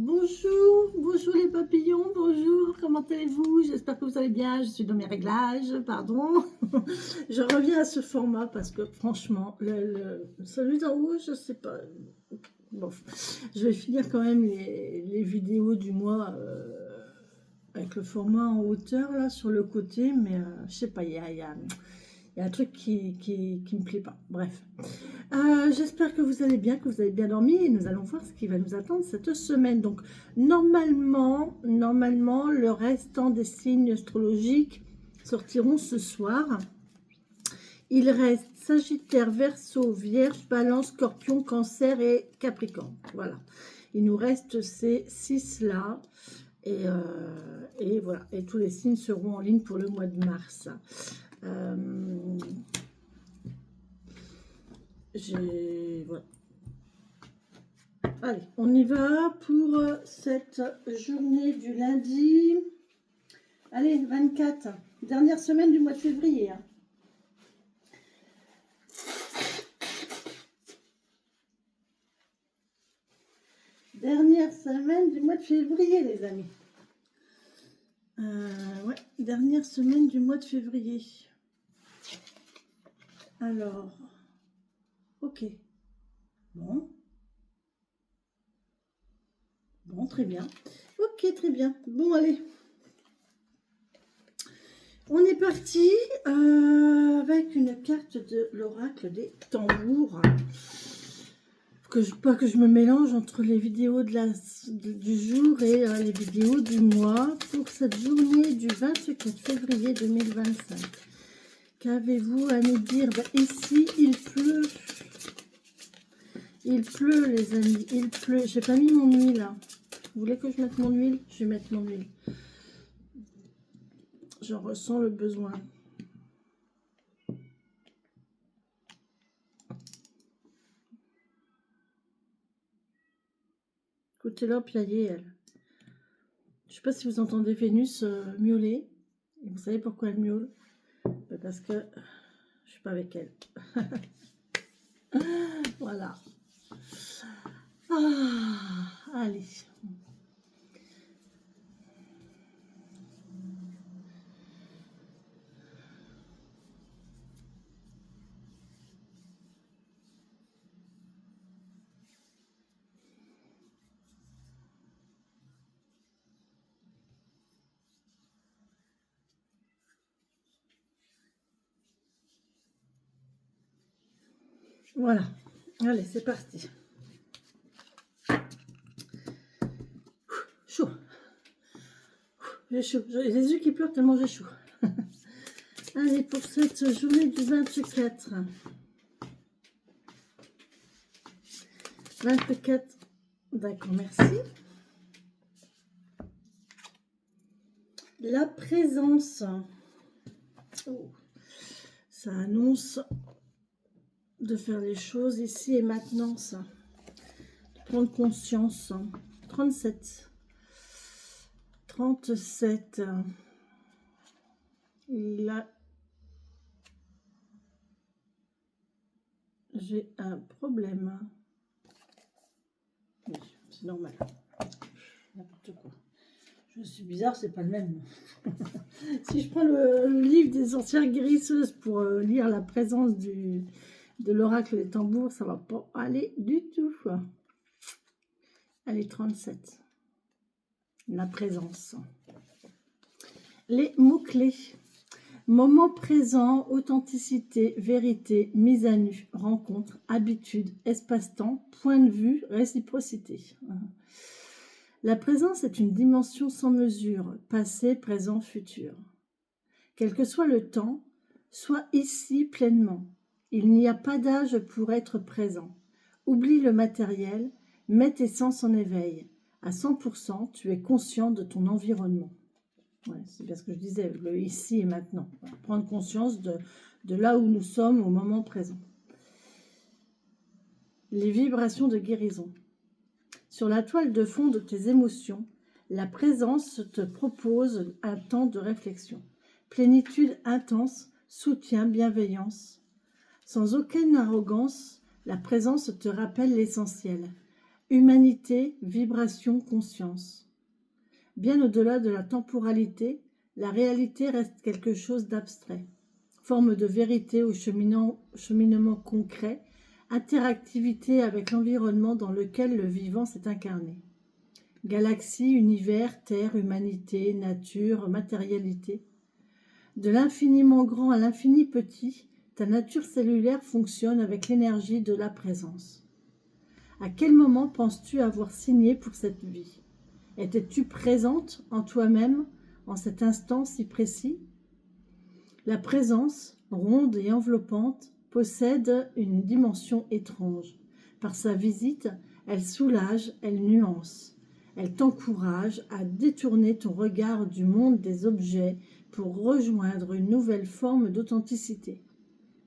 Bonjour, bonjour les papillons, bonjour, comment allez-vous? J'espère que vous allez bien, je suis dans mes réglages, pardon. Je reviens à ce format parce que franchement, celui d'en haut, je sais pas. Bon, je vais finir quand même les vidéos du mois avec le format en hauteur là sur le côté, mais je sais pas, il y a un truc qui me plaît pas. Bref. J'espère que vous allez bien, que vous avez bien dormi et nous allons voir ce qui va nous attendre cette semaine. Donc, normalement, le restant des signes astrologiques sortiront ce soir. Il reste Sagittaire, Verseau, Vierge, Balance, Scorpion, Cancer et Capricorne. Voilà. Il nous reste ces 6-là. Et voilà. Et tous les signes seront en ligne pour le mois de mars. Voilà. Allez, on y va pour cette journée du lundi. Allez, 24. Dernière semaine du mois de février. Hein. Dernière semaine du mois de février, les amis. Ouais, dernière semaine du mois de février. Alors, ok. Bon, très bien. Ok, très bien. Bon, allez. On est parti avec une carte de l'oracle des tambours. Pas que je me mélange entre les vidéos du jour et les vidéos du mois pour cette journée du 24 février 2025. Qu'avez-vous à nous dire? Ici, il pleut. Il pleut, les amis. Il pleut. J'ai pas mis mon huile. Là. Vous voulez que je mette mon huile? Je vais mettre mon huile. J'en ressens le besoin. Écoutez-la piailler, elle. Je ne sais pas si vous entendez Vénus miauler. Et vous savez pourquoi elle miaule? Parce que je suis pas avec elle. Voilà. Allez. Voilà. Allez, c'est parti. Chaud. J'ai chaud. J'ai les yeux qui pleurent tellement j'ai chaud. Allez, pour cette journée du 24. 24. D'accord, merci. La présence. Oh, ça annonce de faire les choses ici et maintenant, ça. De prendre conscience. 37. 37. Là, j'ai un problème. Oui, c'est normal. N'importe quoi. Je suis bizarre, c'est pas le même. Si je prends le livre des sorcières guérisseuses pour lire la présence de l'oracle des tambours, ça va pas aller du tout. Allez, 37. La présence. Les mots-clés. Moment présent, authenticité, vérité, mise à nu, rencontre, habitude, espace-temps, point de vue, réciprocité. La présence est une dimension sans mesure, passé, présent, futur. Quel que soit le temps, sois ici pleinement. Il n'y a pas d'âge pour être présent. Oublie le matériel, mets tes sens en éveil. À 100%, tu es conscient de ton environnement. Ouais, c'est bien ce que je disais, le ici et maintenant. Prendre conscience de là où nous sommes au moment présent. Les vibrations de guérison. Sur la toile de fond de tes émotions, la présence te propose un temps de réflexion. Plénitude intense, soutien, bienveillance. Sans aucune arrogance, la présence te rappelle l'essentiel. Humanité, vibration, conscience. Bien au-delà de la temporalité, la réalité reste quelque chose d'abstrait. Forme de vérité au cheminement concret, interactivité avec l'environnement dans lequel le vivant s'est incarné. Galaxie, univers, terre, humanité, nature, matérialité. De l'infiniment grand à l'infini petit, ta nature cellulaire fonctionne avec l'énergie de la présence. À quel moment penses-tu avoir signé pour cette vie ? Étais-tu présente en toi-même en cet instant si précis ? La présence, ronde et enveloppante, possède une dimension étrange. Par sa visite, elle soulage, elle nuance. Elle t'encourage à détourner ton regard du monde des objets pour rejoindre une nouvelle forme d'authenticité.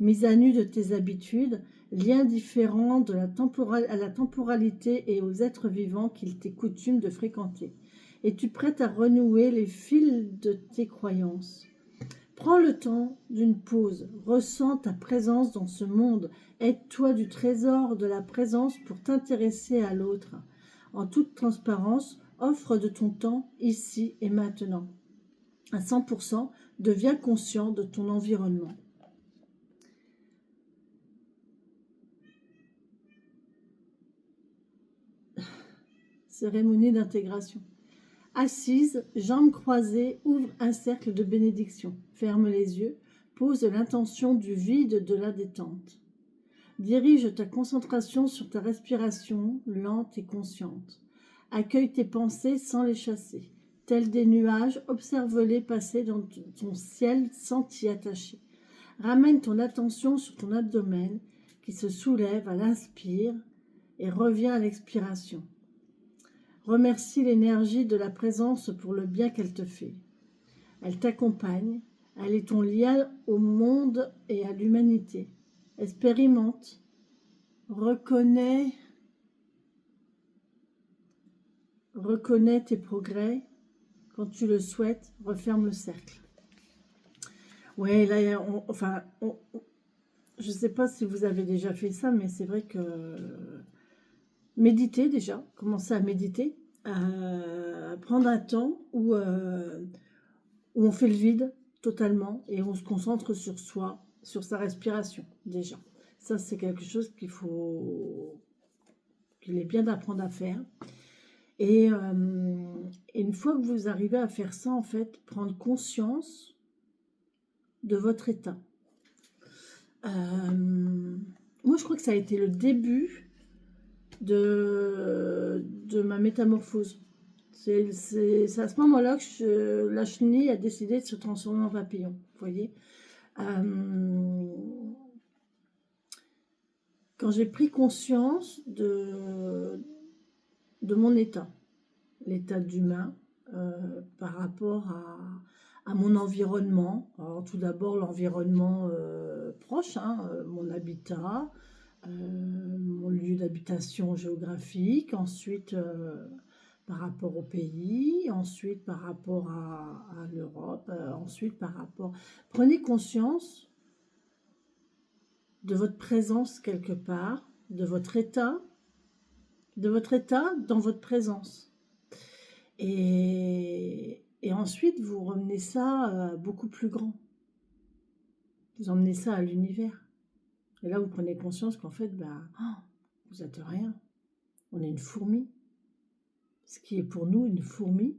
Mise à nu de tes habitudes, lien différent de à la temporalité et aux êtres vivants qu'il t'est coutume de fréquenter. Es-tu prête à renouer les fils de tes croyances ? Prends le temps d'une pause, ressens ta présence dans ce monde, aide-toi du trésor de la présence pour t'intéresser à l'autre. En toute transparence, offre de ton temps ici et maintenant. À 100%, deviens conscient de ton environnement. Cérémonie d'intégration. Assise, jambes croisées, ouvre un cercle de bénédiction. Ferme les yeux, pose l'intention du vide de la détente. Dirige ta concentration sur ta respiration lente et consciente. Accueille tes pensées sans les chasser. Tels des nuages, observe-les passer dans ton ciel sans t'y attacher. Ramène ton attention sur ton abdomen qui se soulève à l'inspire et revient à l'expiration. Remercie l'énergie de la présence pour le bien qu'elle te fait. Elle t'accompagne, elle est ton lien au monde et à l'humanité. Expérimente, reconnais tes progrès. Quand tu le souhaites, referme le cercle. Ouais, là, je ne sais pas si vous avez déjà fait ça, mais c'est vrai que méditer déjà, commencer à méditer, prendre un temps où on fait le vide totalement et on se concentre sur soi, sur sa respiration déjà. Ça, c'est quelque chose qu'il est bien d'apprendre à faire. Et une fois que vous arrivez à faire ça, en fait, prendre conscience de votre état. Moi, je crois que ça a été le début de ma métamorphose. C'est à ce moment-là que la chenille a décidé de se transformer en papillon. Vous voyez, quand j'ai pris conscience de mon état, l'état d'humain, par rapport à mon environnement. Alors, tout d'abord, l'environnement proche, mon habitat, mon lieu d'habitation géographique, ensuite par rapport au pays, ensuite par rapport à l'Europe, ensuite par rapport... Prenez conscience de votre présence quelque part, de votre état dans votre présence. Et ensuite, vous ramenez ça beaucoup plus grand. Vous emmenez ça à l'univers. Et là, vous prenez conscience qu'en fait, vous n'êtes rien. On est une fourmi. Ce qui est pour nous une fourmi,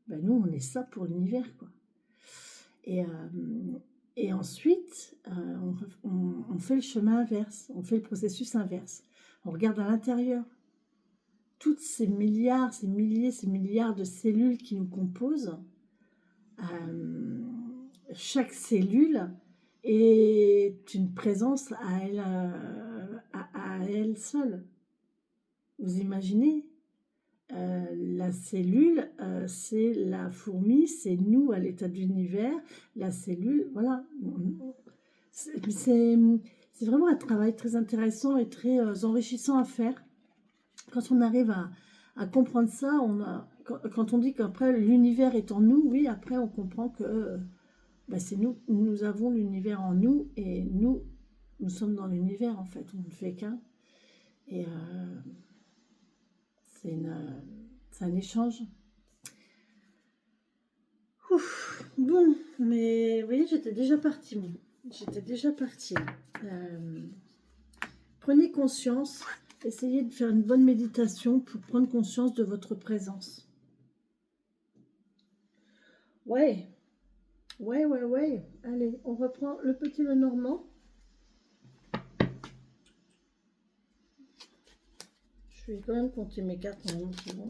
nous, on est ça pour l'univers, quoi. Et ensuite, on fait le chemin inverse. On fait le processus inverse. On regarde à l'intérieur. Toutes ces milliards, ces milliers, ces milliards de cellules qui nous composent, chaque cellule est une présence à elle seule. Vous imaginez, la cellule, c'est la fourmi, c'est nous à l'état d'univers, la cellule, voilà. C'est vraiment un travail très intéressant et très enrichissant à faire. Quand on arrive à comprendre ça, quand on dit qu'après l'univers est en nous, oui, après on comprend que c'est nous avons l'univers en nous et nous sommes dans l'univers en fait, on ne fait qu'un. Et c'est un échange. Ouf, bon, mais vous voyez, j'étais déjà partie, moi. J'étais déjà partie. Prenez conscience, essayez de faire une bonne méditation pour prendre conscience de votre présence. Ouais, ouais. Allez, on reprend le petit Lenormand. Je vais quand même compter mes cartes en même temps.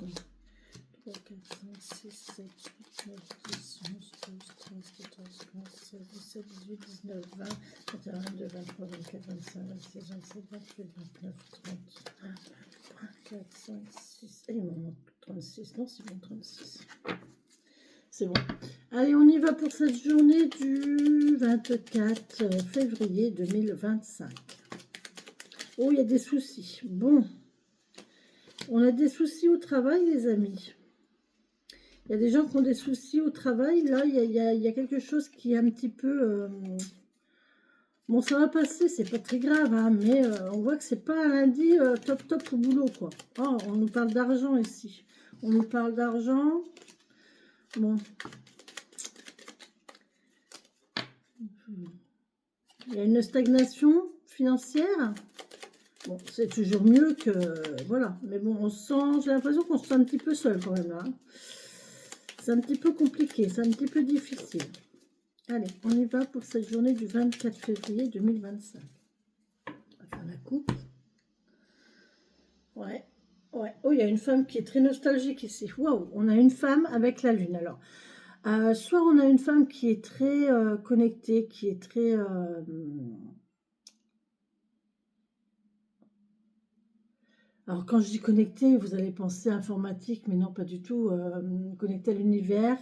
3, 4, 5, 6, 7, 8, 9, 10, 11, 12, 13, 14, 15, 16, 17, 18, 19, 20, 21, 22, 23, 24, 25, 26, 27, 28, 29, 30, 3, 4, 5, 6, et il m'en manque 36, non c'est bon 36. C'est bon. Allez, on y va pour cette journée du 24 février 2025. Oh, il y a des soucis. Bon, on a des soucis au travail, les amis. Il y a des gens qui ont des soucis au travail. Là, il y a quelque chose qui est un petit peu... Bon, ça va passer, c'est pas très grave, hein, mais on voit que c'est pas un lundi top au boulot, quoi. Oh, on nous parle d'argent ici. On nous parle d'argent. Bon. Il y a une stagnation financière. Bon, c'est toujours mieux que... Voilà. Mais bon, on se sent... J'ai l'impression qu'on se sent un petit peu seul, quand même, là. C'est un petit peu compliqué, c'est un petit peu difficile. Allez, on y va pour cette journée du 24 février 2025. On va faire la coupe. Ouais. Oh, il y a une femme qui est très nostalgique ici. Waouh, on a une femme avec la lune. Alors, soit on a une femme qui est très connectée, qui est très... Alors, quand je dis connectée, vous allez penser informatique, mais non, pas du tout. Connectée à l'univers,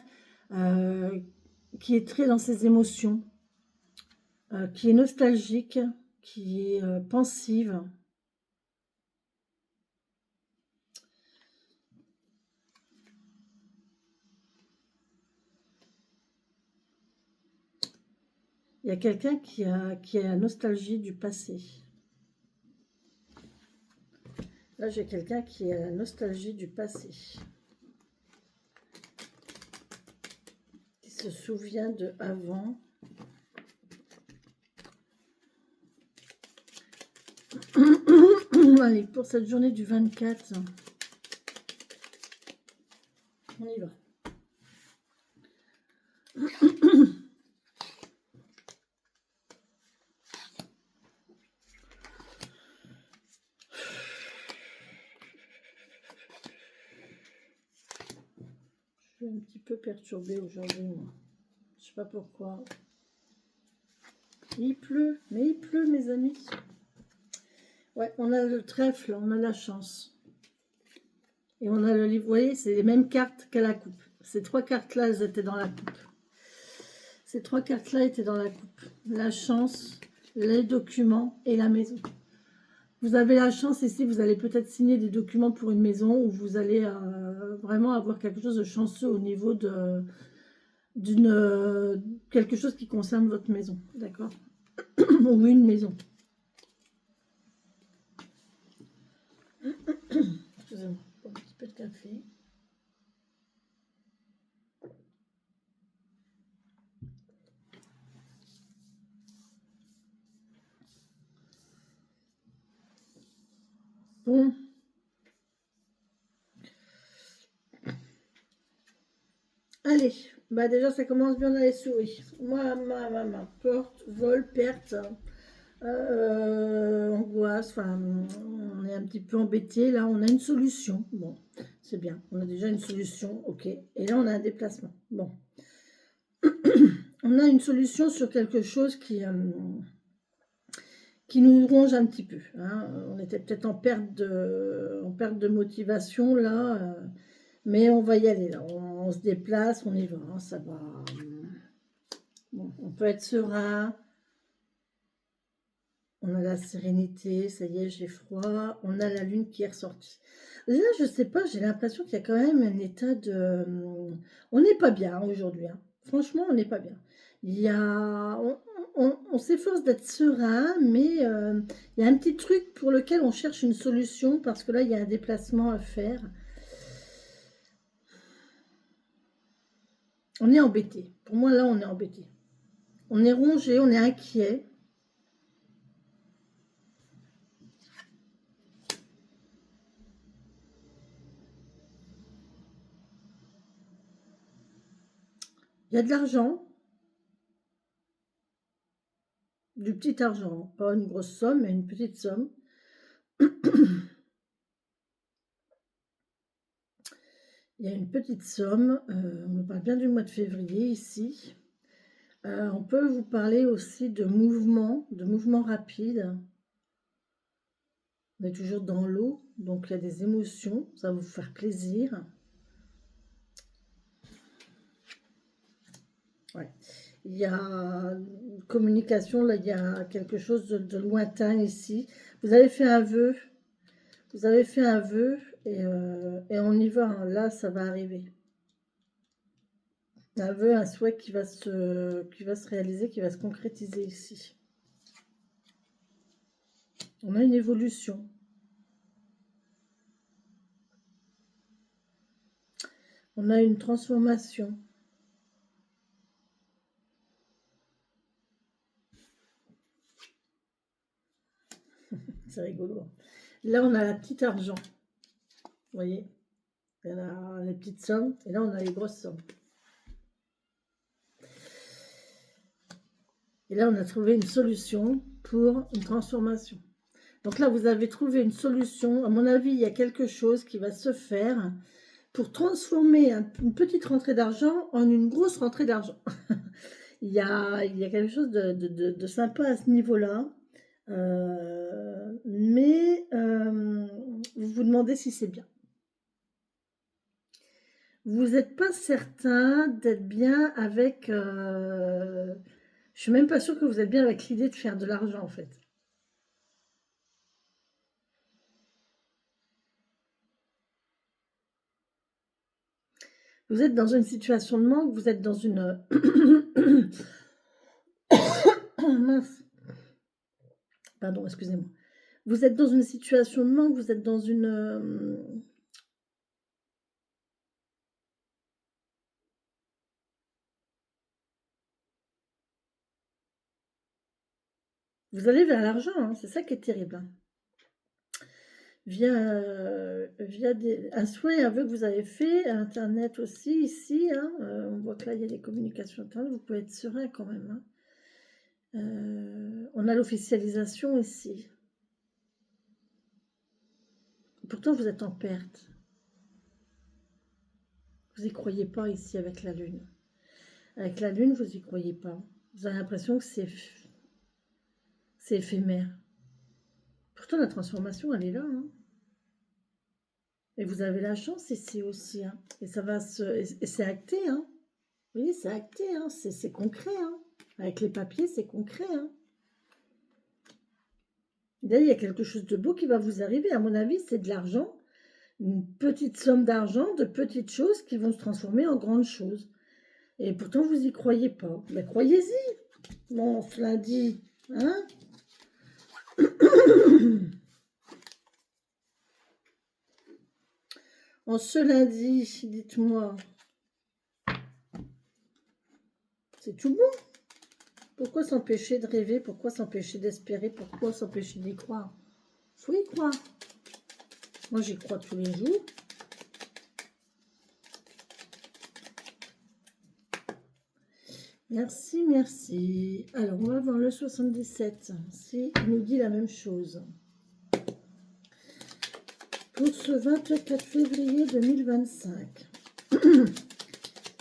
qui est très dans ses émotions, qui est nostalgique, qui est pensive. Il y a quelqu'un qui a la nostalgie du passé. Là, j'ai quelqu'un qui a la nostalgie du passé. Qui se souvient de avant. Allez, pour cette journée du 24, on y va. Je suis un petit peu perturbée aujourd'hui, moi. Je sais pas pourquoi. Il pleut, mais il pleut, mes amis. Ouais, on a le trèfle, on a la chance. Et on a le livre, vous voyez, c'est les mêmes cartes qu'à la coupe. Ces trois cartes-là, elles étaient dans la coupe. Ces trois cartes-là étaient dans la coupe. La chance, les documents et la maison. Vous avez la chance ici, vous allez peut-être signer des documents pour une maison où vous allez vraiment avoir quelque chose de chanceux au niveau de quelque chose qui concerne votre maison, d'accord? Ou une maison. Excusez-moi, un petit peu de café. Bon. Allez, bah déjà ça commence bien dans les souris. Ma porte, vol, perte, angoisse, enfin on est un petit peu embêté. Là on a une solution. Bon, c'est bien, on a déjà une solution, ok. Et là on a un déplacement. Bon. On a une solution sur quelque chose qui nous ronge un petit peu. Hein. On était peut-être en perte de motivation là, mais on va y aller là. On se déplace, on y va, hein, ça va. Bon, on peut être serein. On a la sérénité, ça y est, j'ai froid. On a la lune qui est ressortie. Là, je sais pas, j'ai l'impression qu'il y a quand même un état de... On n'est pas bien aujourd'hui. Hein. Franchement, on n'est pas bien. Il y a... On s'efforce d'être serein, mais il y a un petit truc pour lequel on cherche une solution, parce que là, il y a un déplacement à faire. On est embêté. Pour moi, là, on est embêté. On est rongé, on est inquiet. Il y a de l'argent, du petit argent. Pas une grosse somme, mais une petite somme. Il y a une petite somme. On me parle bien du mois de février ici. On peut vous parler aussi de mouvements rapides. On est toujours dans l'eau, donc il y a des émotions, ça va vous faire plaisir. Ouais. Il y a une communication, là, il y a quelque chose de lointain ici. Vous avez fait un vœu, et on y va, hein. Là, ça va arriver. Un vœu, un souhait qui va se réaliser, qui va se concrétiser ici. On a une évolution. On a une transformation. C'est rigolo. Là, on a la petite argent. Vous voyez? Il y a les petites sommes. Et là, on a les grosses sommes. Et là, on a trouvé une solution pour une transformation. Donc là, vous avez trouvé une solution. À mon avis, il y a quelque chose qui va se faire pour transformer une petite rentrée d'argent en une grosse rentrée d'argent. il y a quelque chose de sympa à ce niveau-là. Mais vous vous demandez si c'est bien. Vous n'êtes pas certain d'être bien avec... je suis même pas sûre que vous êtes bien avec l'idée de faire de l'argent, en fait. Vous êtes dans une situation de manque, vous êtes dans une... Mince. Pardon, excusez-moi. Vous êtes dans une situation de manque, vous êtes dans une... Vous allez vers l'argent, hein, c'est ça qui est terrible. Hein. Via un souhait, un vœu que vous avez fait, à Internet aussi, ici. Hein, on voit que là, il y a des communications Internet, vous pouvez être serein quand même. Hein. On a l'officialisation ici. Pourtant, vous êtes en perte. Vous n'y croyez pas ici avec la Lune. Avec la Lune, vous n'y croyez pas. Vous avez l'impression que c'est éphémère. Pourtant, la transformation, elle est là. Hein. Et vous avez la chance ici aussi. Hein. Et ça va et c'est acté. Hein. Vous voyez, c'est acté. Hein. C'est concret. Hein. Avec les papiers, c'est concret. Hein. Là, il y a quelque chose de beau qui va vous arriver. À mon avis, c'est de l'argent. Une petite somme d'argent, de petites choses qui vont se transformer en grandes choses. Et pourtant, vous n'y croyez pas. Mais croyez-y. Bon, cela dit, hein. En ce lundi, dites-moi, c'est tout bon. Pourquoi s'empêcher de rêver? Pourquoi s'empêcher d'espérer? Pourquoi s'empêcher d'y croire? Faut y croire. Moi, j'y crois tous les jours. Merci, merci. Alors, on va voir le 77. Si il nous dit la même chose. Pour ce 24 février 2025.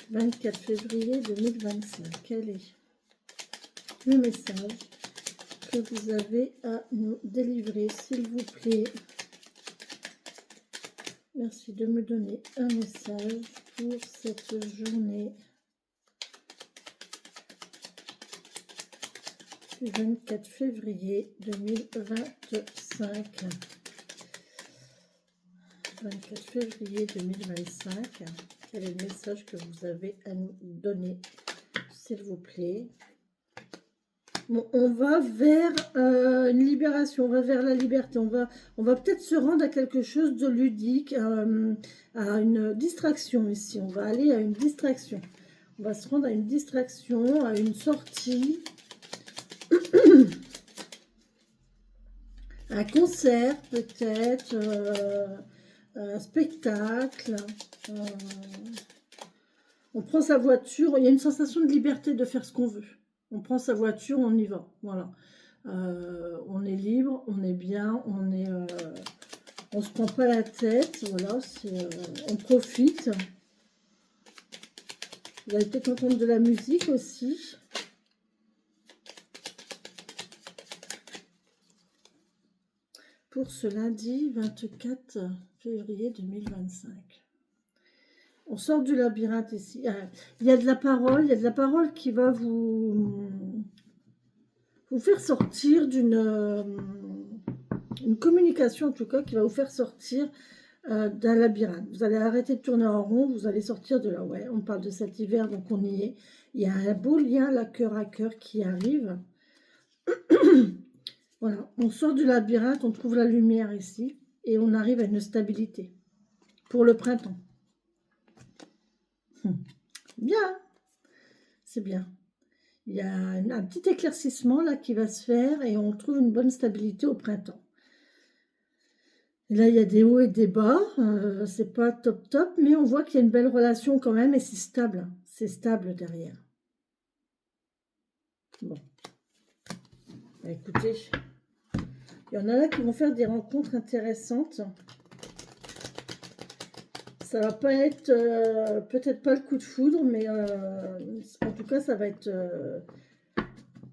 24 février 2025. Quel est le message que vous avez à nous délivrer, s'il vous plaît? Merci de me donner un message pour cette journée du 24 février 2025. 24 février 2025. Quel est le message que vous avez à nous donner, s'il vous plaît? Bon, on va vers une libération, on va vers la liberté, on va peut-être se rendre à quelque chose de ludique, à une distraction ici, on va aller à une distraction. On va se rendre à une distraction, à une sortie, un concert peut-être, un spectacle. euh, on prend sa voiture, il y a une sensation de liberté de faire ce qu'on veut. On prend sa voiture, on y va. Voilà. On est libre, on est bien, on se prend pas la tête. Voilà, on profite. Vous allez peut-être entendre de la musique aussi. Pour ce lundi 24 février 2025. On sort du labyrinthe ici. Il y a de la parole qui va vous faire sortir une communication en tout cas qui va vous faire sortir d'un labyrinthe. Vous allez arrêter de tourner en rond, vous allez sortir de là. Ouais, on parle de cet hiver, donc on y est. Il y a un beau lien là, cœur à cœur qui arrive. Voilà, on sort du labyrinthe, on trouve la lumière ici et on arrive à une stabilité pour le printemps. Bien, c'est bien. Il y a un petit éclaircissement là qui va se faire et on trouve une bonne stabilité au printemps. Et là, il y a des hauts et des bas. C'est pas top top, mais on voit qu'il y a une belle relation quand même et c'est stable. C'est stable derrière. Bon. Bah, écoutez, il y en a là qui vont faire des rencontres intéressantes. Ça va pas être, peut-être pas le coup de foudre, mais en tout cas, ça va être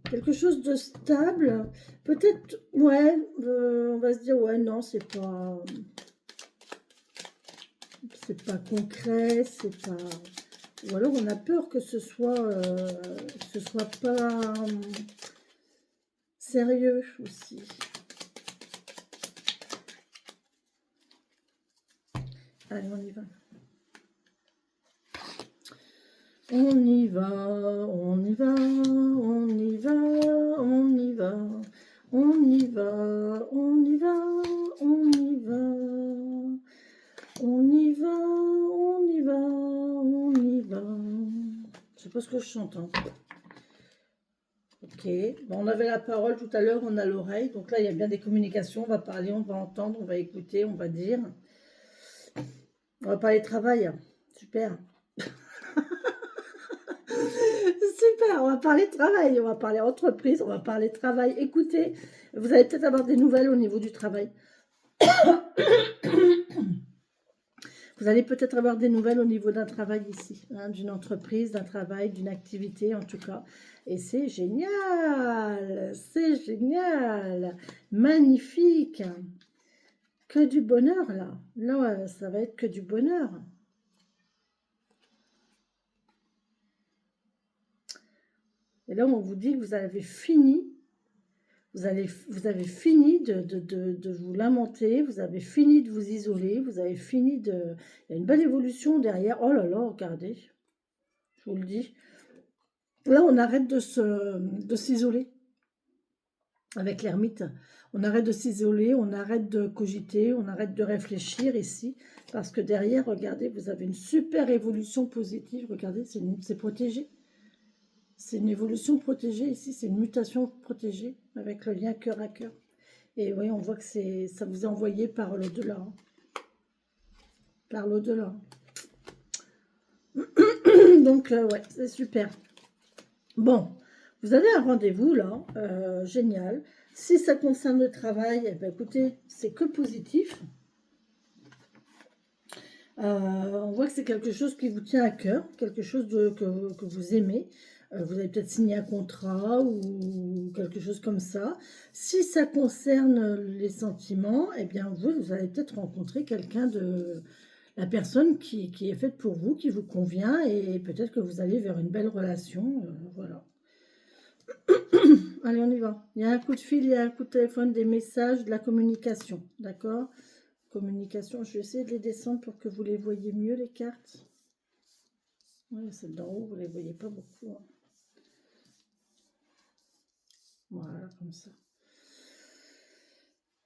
quelque chose de stable. Peut-être, ouais, on va se dire, ouais, non, c'est pas concret, c'est pas... Ou alors on a peur que ce soit pas sérieux aussi. Allez, on y va. On y va, on y va, on y va, on y va, on y va, on y va, on y va, on y va, on y va, on y va. Je sais pas ce que je chante. Hein. Ok, bon, on avait la parole tout à l'heure, on a l'oreille, donc là il y a bien des communications, on va parler, on va entendre, on va écouter, on va dire. On va parler travail, super. Super, on va parler travail, on va parler entreprise, on va parler travail. Écoutez, vous allez peut-être avoir des nouvelles au niveau du travail. Vous allez peut-être avoir des nouvelles au niveau d'un travail ici, hein, d'une entreprise, d'un travail, d'une activité en tout cas. Et c'est génial, magnifique. Que du bonheur là. Là, ça va être que du bonheur. Et là, on vous dit que vous avez fini. Vous avez fini de vous lamenter, vous avez fini de vous isoler, vous avez fini de... Il y a une belle évolution derrière. Oh là là, regardez, je vous le dis. Là, on arrête de s'isoler avec l'ermite. On arrête de s'isoler, on arrête de cogiter, on arrête de réfléchir ici. Parce que derrière, regardez, vous avez une super évolution positive. Regardez, c'est protégé. C'est une évolution protégée ici, c'est une mutation protégée avec le lien cœur à cœur. Et oui, on voit que ça vous est envoyé par l'au-delà. Hein. Par l'au-delà. Donc, ouais, c'est super. Bon, vous avez un rendez-vous là, génial. Si ça concerne le travail, eh ben, écoutez, c'est que positif. On voit que c'est quelque chose qui vous tient à cœur, quelque chose que vous aimez. Vous avez peut-être signé un contrat ou quelque chose comme ça. Si ça concerne les sentiments, eh bien vous allez peut-être rencontrer quelqu'un la personne qui est faite pour vous, qui vous convient, et peut-être que vous allez vers une belle relation. Voilà. Allez, on y va. Il y a un coup de fil, il y a un coup de téléphone, des messages, de la communication. D'accord ? Communication, je vais essayer de les descendre pour que vous les voyez mieux, les cartes. Oui, celles d'en haut, vous ne les voyez pas beaucoup. Hein. Voilà, comme ça.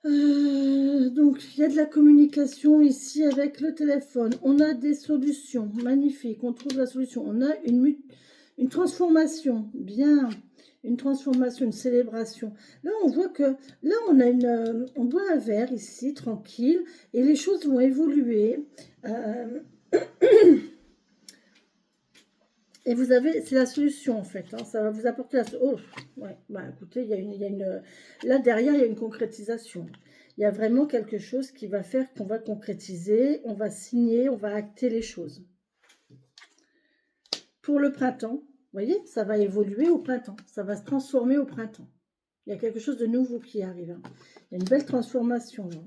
Donc, il y a de la communication ici avec le téléphone. On a des solutions. Magnifique. On trouve la solution. On a une transformation. Bien. Une transformation, une célébration. Là, on voit que... Là, on boit un verre ici, tranquille. Et les choses vont évoluer. Euh, et vous avez... C'est la solution, en fait. Hein, ça va vous apporter la... Oh, ouais. Bah, écoutez, il y a une... Là, derrière, il y a une concrétisation. Il y a vraiment quelque chose qui va faire qu'on va concrétiser, on va signer, on va acter les choses. Pour le printemps, vous voyez, ça va évoluer au printemps, ça va se transformer au printemps. Il y a quelque chose de nouveau qui arrive. Hein. Il y a une belle transformation. Là.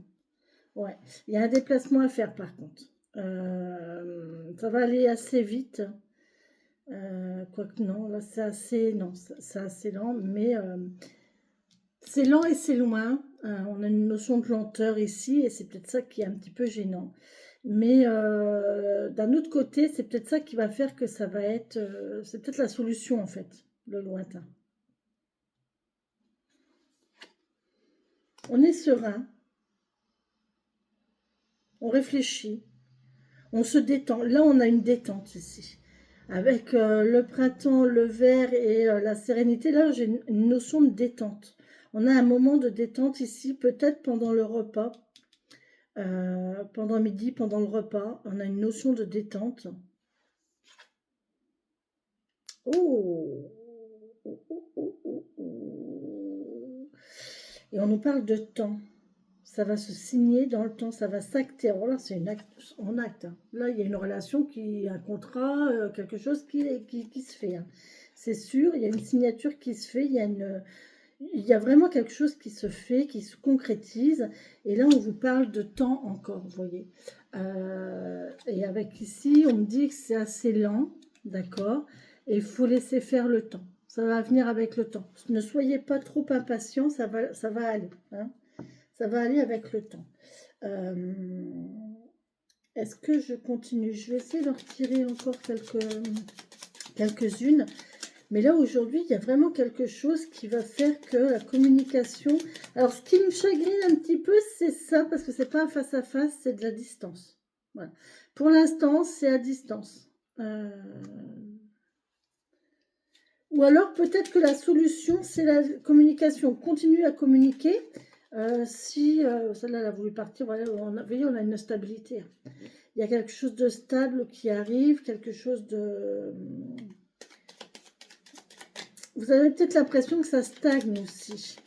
Ouais. Il y a un déplacement à faire par contre. Ça va aller assez vite. Quoique non, là c'est assez, non, c'est assez lent, mais c'est lent et c'est loin. On a une notion de lenteur ici et c'est peut-être ça qui est un petit peu gênant. Mais d'un autre côté, c'est peut-être ça qui va faire que ça va être... c'est peut-être la solution en fait, le lointain. On est serein, on réfléchit, on se détend. Là, on a une détente ici. Avec le printemps, le vert et la sérénité, là, j'ai une notion de détente. On a un moment de détente ici, peut-être pendant le repas. Pendant midi, pendant le repas, on a une notion de détente. Oh, oh, oh, oh, oh, oh. Et on nous parle de temps. Ça va se signer dans le temps, ça va s'acter. Alors là, c'est en acte. Hein. Là, il y a une relation, un contrat, quelque chose qui se fait. Hein. C'est sûr, il y a une signature qui se fait, il y a vraiment quelque chose qui se fait, qui se concrétise. Et là, on vous parle de temps encore, vous voyez. Et avec ici, on me dit que c'est assez lent, d'accord. Et il faut laisser faire le temps. Ça va venir avec le temps. Ne soyez pas trop impatients, ça va aller. Hein. Ça va aller avec le temps. Est-ce que je continue? Je vais essayer de retirer encore quelques-unes. Mais là, aujourd'hui, il y a vraiment quelque chose qui va faire que la communication... Alors, ce qui me chagrine un petit peu, c'est ça, parce que c'est pas un face-à-face, c'est de la distance. Voilà. Pour l'instant, c'est à distance. Ou alors, peut-être que la solution, c'est la communication. Continue à communiquer. Si celle-là, elle a voulu partir, voilà, voyez, on a une stabilité. Il y a quelque chose de stable qui arrive, quelque chose de... Vous avez peut-être l'impression que ça stagne aussi.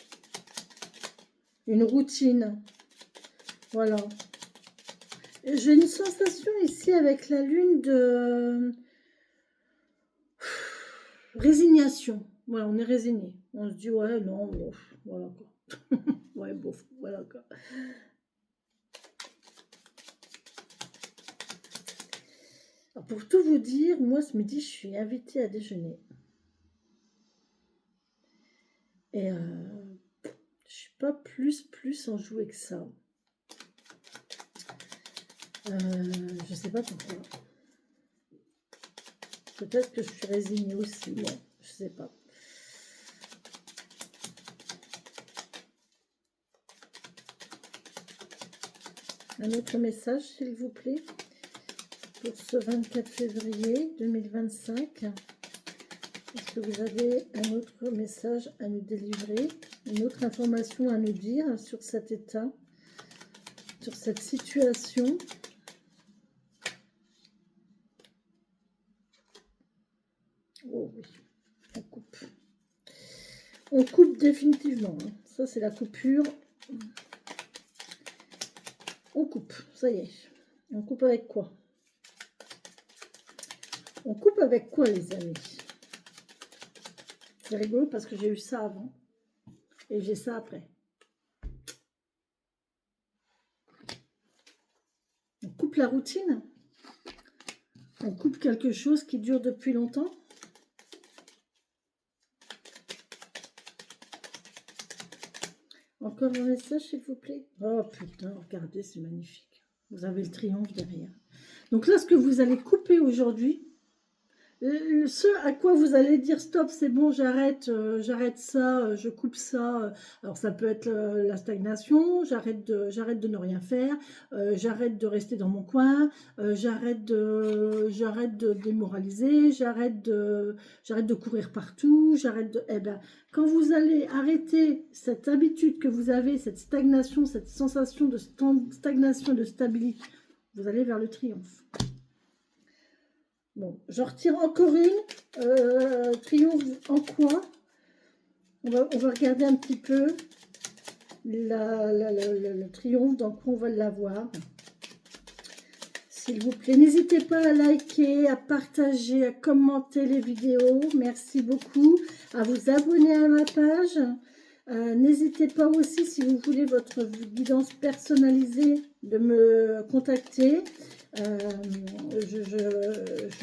Une routine. Voilà. J'ai une sensation ici avec la lune de résignation. Voilà, on est résigné. On se dit, ouais, non, bof, voilà quoi. Ouais, bof, voilà quoi. Alors, pour tout vous dire, moi ce midi, je suis invitée à déjeuner. Et je suis pas plus enjouée que ça. Je sais pas pourquoi. Peut-être que je suis résignée aussi, bon, je sais pas. Un autre message, s'il vous plaît, pour ce 24 février 2025. Est-ce que vous avez un autre message à nous délivrer, une autre information à nous dire sur cet état, sur cette situation? Oh oui, on coupe. On coupe définitivement. Hein. Ça, c'est la coupure. On coupe, ça y est. On coupe avec quoi? On coupe avec quoi, les amis? C'est rigolo parce que j'ai eu ça avant. Et j'ai ça après. On coupe la routine. On coupe quelque chose qui dure depuis longtemps. Encore un message, s'il vous plaît. Oh putain, regardez, c'est magnifique. Vous avez le triomphe derrière. Donc là, ce que vous allez couper aujourd'hui, ce à quoi vous allez dire stop, c'est bon, j'arrête, j'arrête ça, je coupe ça. Alors ça peut être la stagnation, j'arrête de ne rien faire, j'arrête de rester dans mon coin, j'arrête de démoraliser, j'arrête de courir partout, j'arrête de. Eh ben, quand vous allez arrêter cette habitude que vous avez, cette stagnation, cette sensation de stagnation, de stabilité, vous allez vers le triomphe. Bon, j'en retire encore une. Triomphe en quoi? On va regarder un petit peu le triomphe, dans quoi on va l'avoir. S'il vous plaît, n'hésitez pas à liker, à partager, à commenter les vidéos. Merci beaucoup. À vous abonner à ma page. N'hésitez pas aussi, si vous voulez votre guidance personnalisée, de me contacter. Je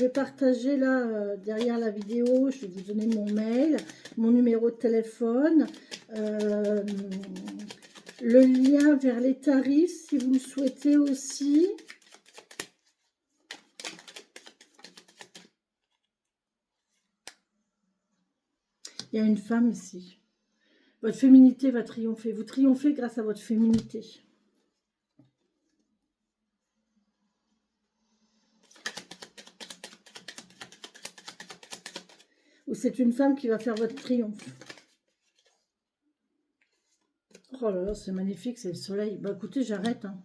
vais partager là, derrière la vidéo, je vais vous donner mon mail, mon numéro de téléphone, le lien vers les tarifs si vous le souhaitez aussi. Il y a une femme ici. Votre féminité va triompher. Vous triomphez grâce à votre féminité. Ou c'est une femme qui va faire votre triomphe. Oh là là, c'est magnifique, c'est le soleil. Bah écoutez, j'arrête. Hein.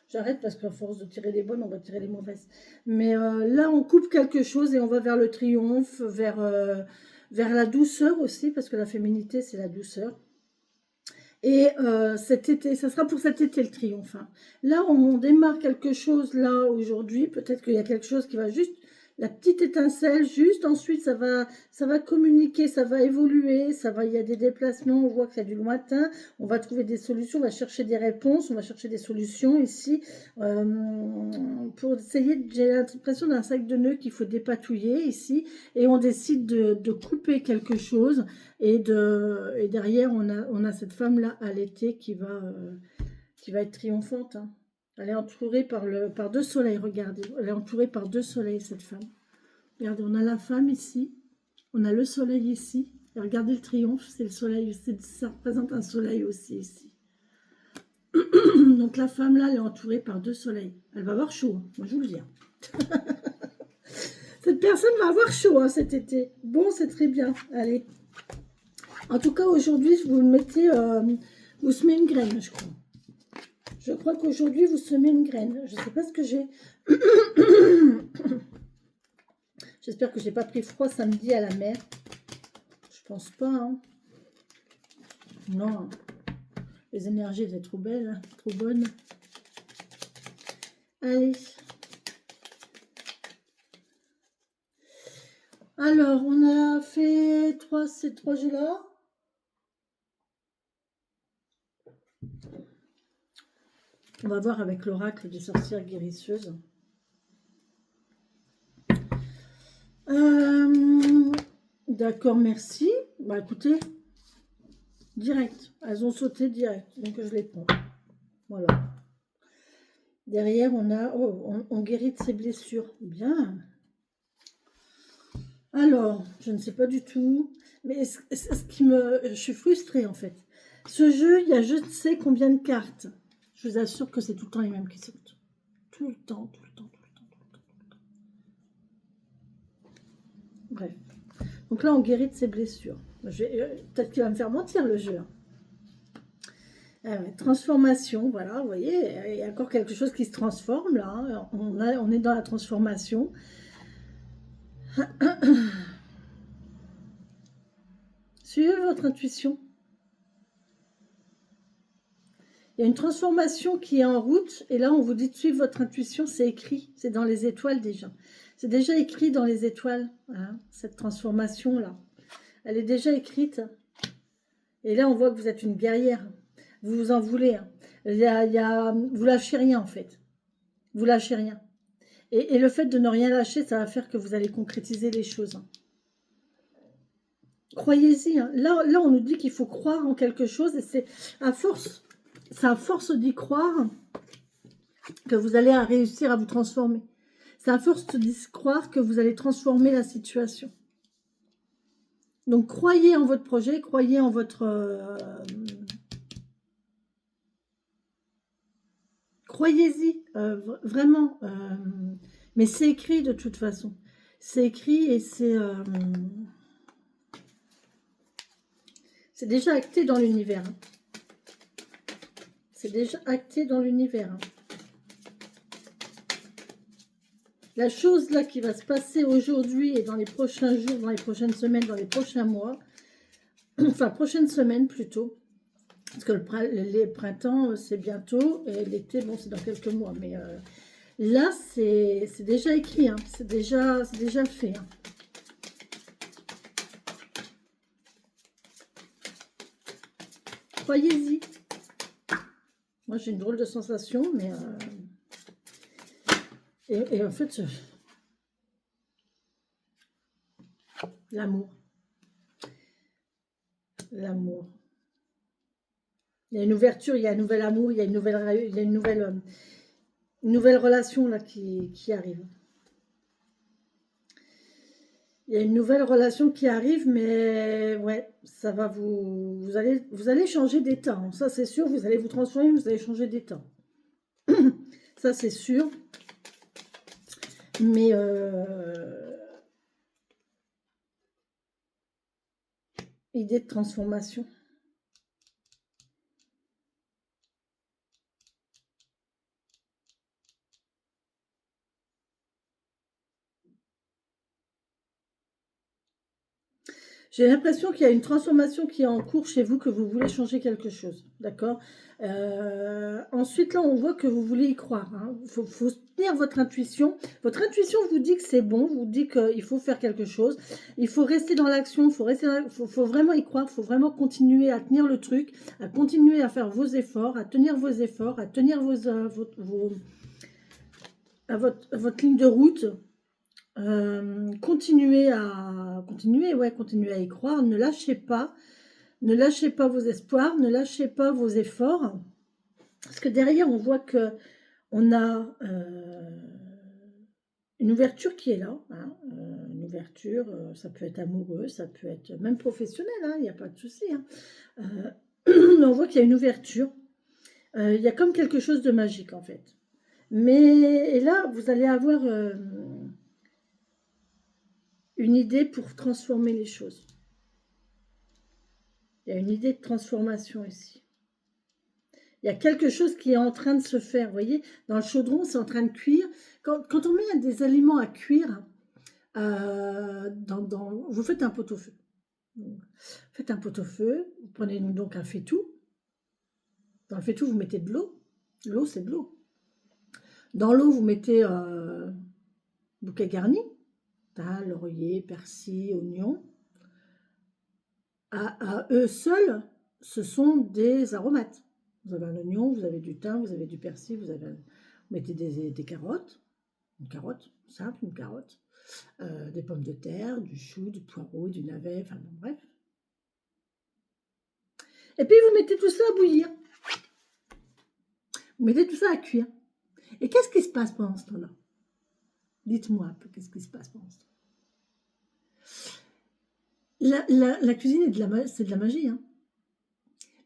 J'arrête parce qu'à force de tirer les bonnes, on va tirer les mauvaises. Mais là, on coupe quelque chose et on va vers le triomphe, vers la douceur aussi, parce que la féminité, c'est la douceur. Et cet été, ça sera pour cet été le triomphe. Hein. Là, on démarre quelque chose, là, aujourd'hui. Peut-être qu'il y a quelque chose qui va juste, la petite étincelle, juste ensuite, ça va communiquer, ça va évoluer, il y a des déplacements, on voit qu'il y a du lointain, on va trouver des solutions, on va chercher des réponses, on va chercher des solutions ici. Pour essayer, j'ai l'impression d'un sac de nœuds qu'il faut dépatouiller ici, et on décide de couper quelque chose. Et derrière, on a cette femme-là à l'été qui va être triomphante. Hein. Elle est entourée par deux soleils, regardez. Elle est entourée par deux soleils, cette femme. Regardez, on a la femme ici. On a le soleil ici. Et regardez le triomphe, c'est le soleil. Ça représente un soleil aussi ici. Donc la femme-là, elle est entourée par deux soleils. Elle va avoir chaud, hein. Moi je vous le dis. Cette personne va avoir chaud hein, cet été. Bon, c'est très bien. Allez. En tout cas, aujourd'hui, vous mettez, vous semez une graine, je crois. Je crois qu'aujourd'hui, vous semez une graine. Je ne sais pas ce que j'ai. J'espère que je n'ai pas pris froid samedi à la mer. Je pense pas. Hein. Non. Les énergies étaient trop belles, hein, trop bonnes. Allez. Alors, on a fait ces trois jeux-là. On va voir avec l'oracle des sorcières guérisseuses. D'accord, merci. Bah écoutez, direct. Elles ont sauté direct, donc je les prends. Voilà. Derrière, on a... Oh, on guérit de ses blessures. Bien. Alors, je ne sais pas du tout. Mais ce qui me... Je suis frustrée, en fait. Ce jeu, il y a je ne sais combien de cartes. Je vous assure que c'est tout le temps les mêmes qui sautent. Tout le temps, tout le temps, tout le temps, tout le temps, tout le temps. Bref. Donc là, on guérit de ses blessures. Peut-être qu'il va me faire mentir, le jeu. Transformation, voilà, vous voyez, il y a encore quelque chose qui se transforme, là. Hein. On est dans la transformation. Suivez votre intuition. Il y a une transformation qui est en route, et là, on vous dit de suivre votre intuition, c'est écrit, c'est dans les étoiles déjà. C'est déjà écrit dans les étoiles, hein, cette transformation-là. Elle est déjà écrite. Et là, on voit que vous êtes une guerrière. Vous vous en voulez. Hein. Vous lâchez rien, en fait. Vous lâchez rien. Et le fait de ne rien lâcher, ça va faire que vous allez concrétiser les choses. Hein. Croyez-y. Hein. Là, on nous dit qu'il faut croire en quelque chose, et c'est à force d'y croire que vous allez réussir à vous transformer. c'est à force d'y croire que vous allez transformer la situation. Donc, croyez en votre projet, croyez en votre... croyez-y, vraiment. Mais c'est écrit de toute façon. C'est écrit et c'est déjà acté dans l'univers. Hein. C'est déjà acté dans l'univers. Hein. La chose là qui va se passer aujourd'hui et dans les prochains jours, dans les prochaines semaines, dans les prochains mois, enfin prochaines semaines plutôt, parce que le printemps c'est bientôt et l'été bon c'est dans quelques mois, mais là c'est déjà écrit, hein, c'est déjà fait. Hein. Croyez-y. Moi j'ai une drôle de sensation, mais et en fait l'amour. L'amour. Il y a une ouverture, il y a un nouvel amour, il y a une nouvelle relation là qui arrive. Il y a une nouvelle relation qui arrive, mais ouais, ça va vous allez changer d'état. Hein. Ça c'est sûr, vous allez vous transformer, vous allez changer d'état. Ça c'est sûr. Mais idée de transformation. J'ai l'impression qu'il y a une transformation qui est en cours chez vous, que vous voulez changer quelque chose, d'accord. Ensuite, là, on voit que vous voulez y croire. Hein. Faut tenir votre intuition. Votre intuition vous dit que c'est bon, vous dit qu'il faut faire quelque chose. Il faut rester dans l'action, faut vraiment y croire, il faut vraiment continuer à tenir le truc, à continuer à faire vos efforts, à tenir vos efforts, à tenir votre ligne de route. Continuez à y croire, ne lâchez pas vos espoirs, ne lâchez pas vos efforts, parce que derrière on voit que on a une ouverture qui est là, hein, une ouverture, ça peut être amoureux, ça peut être même professionnel, hein, il n'y a pas de souci. Hein. On voit qu'il y a une ouverture, il y a comme quelque chose de magique en fait. Mais et là vous allez avoir une idée pour transformer les choses. Il y a une idée de transformation ici. Il y a quelque chose qui est en train de se faire. Vous voyez, dans le chaudron, c'est en train de cuire. Quand on met des aliments à cuire, vous faites un pot-au-feu. Faites un pot-au-feu. Vous prenez donc un faitout. Dans le faitout, vous mettez de l'eau. L'eau, c'est de l'eau. Dans l'eau, vous mettez bouquet garni. Thym, laurier, persil, oignon. À eux seuls, ce sont des aromates. Vous avez un oignon, vous avez du thym, vous avez du persil, vous mettez des carottes, une carotte, simple, une carotte, des pommes de terre, du chou, du poireau, du navet, enfin bon, bref. Et puis vous mettez tout ça à bouillir. Vous mettez tout ça à cuire. Et qu'est-ce qui se passe pendant ce temps-là? Dites-moi un peu, qu'est-ce qui se passe pendant ce temps? La cuisine, c'est de la magie, hein.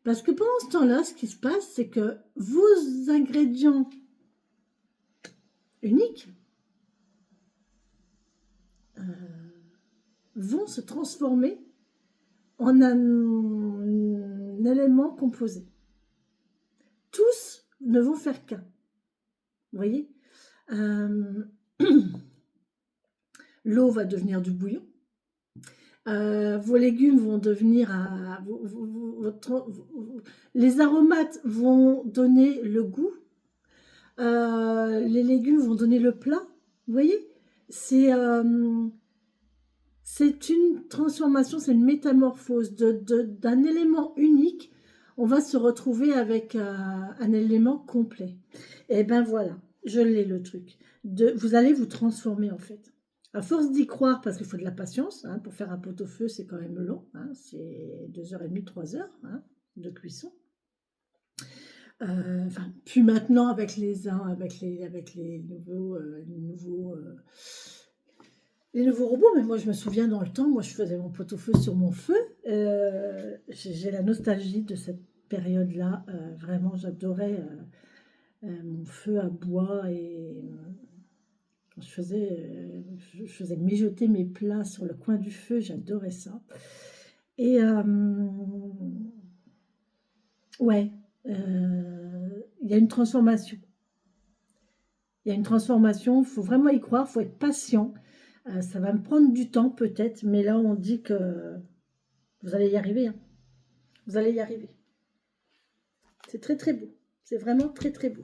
Parce que pendant ce temps-là, ce qui se passe, c'est que vos ingrédients uniques vont se transformer en un élément composé. Tous ne vont faire qu'un. Vous voyez, l'eau va devenir du bouillon. Vos légumes vont devenir les aromates vont donner le goût, les légumes vont donner le plat. Vous voyez, c'est une transformation, c'est une métamorphose d'un élément unique. On va se retrouver avec un élément complet. Et ben voilà, je l'ai le truc. Vous allez vous transformer en fait. À force d'y croire, parce qu'il faut de la patience, hein, pour faire un pot-au-feu, c'est quand même long, hein, c'est 2h30, 3h hein, de cuisson. Enfin, plus maintenant avec les nouveaux robots, mais moi je me souviens dans le temps, moi je faisais mon pot-au-feu sur mon feu. J'ai la nostalgie de cette période-là. Vraiment, j'adorais mon feu à bois et quand je faisais mijoter mes plats sur le coin du feu, j'adorais ça. Et ouais, il y a une transformation. Il y a une transformation, il faut vraiment y croire, il faut être patient. Ça va me prendre du temps peut-être, mais là on dit que vous allez y arriver, hein. Vous allez y arriver. C'est très très beau. C'est vraiment très très beau.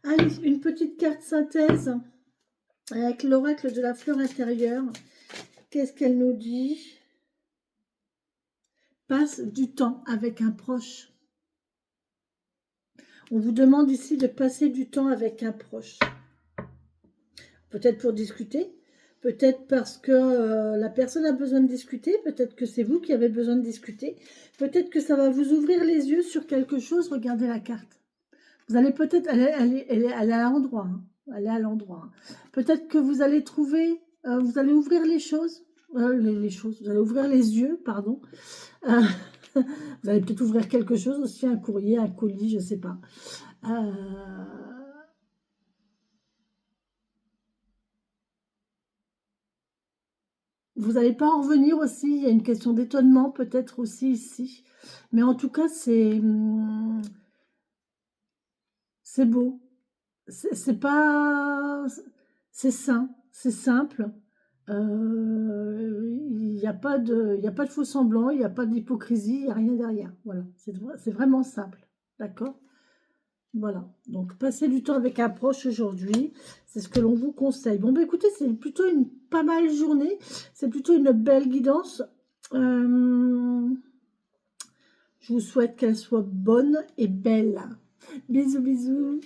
Allez, une petite carte synthèse avec l'oracle de la fleur intérieure. Qu'est-ce qu'elle nous dit? Passe du temps avec un proche. On vous demande ici de passer du temps avec un proche. Peut-être pour discuter, peut-être parce que la personne a besoin de discuter, peut-être que c'est vous qui avez besoin de discuter, peut-être que ça va vous ouvrir les yeux sur quelque chose. Regardez la carte. Vous allez peut-être, elle est à l'endroit, hein. Elle est à l'endroit, hein. Peut-être que vous allez trouver, vous allez ouvrir les choses, vous allez ouvrir les yeux, pardon. Euh, vous allez peut-être ouvrir quelque chose aussi, un courrier, un colis, je ne sais pas. Vous n'allez pas en revenir aussi, il y a une question d'étonnement peut-être aussi ici. Mais en tout cas, c'est beau. C'est pas... C'est sain, c'est simple. Il n'y a pas de faux semblant, il n'y a pas d'hypocrisie, il n'y a rien derrière. Voilà, c'est vraiment simple. D'accord? Voilà, donc passer du temps avec un proche aujourd'hui, c'est ce que l'on vous conseille. Bon, bah écoutez, c'est plutôt une pas mal journée, c'est plutôt une belle guidance. Je vous souhaite qu'elle soit bonne et belle. Bisous, bisous.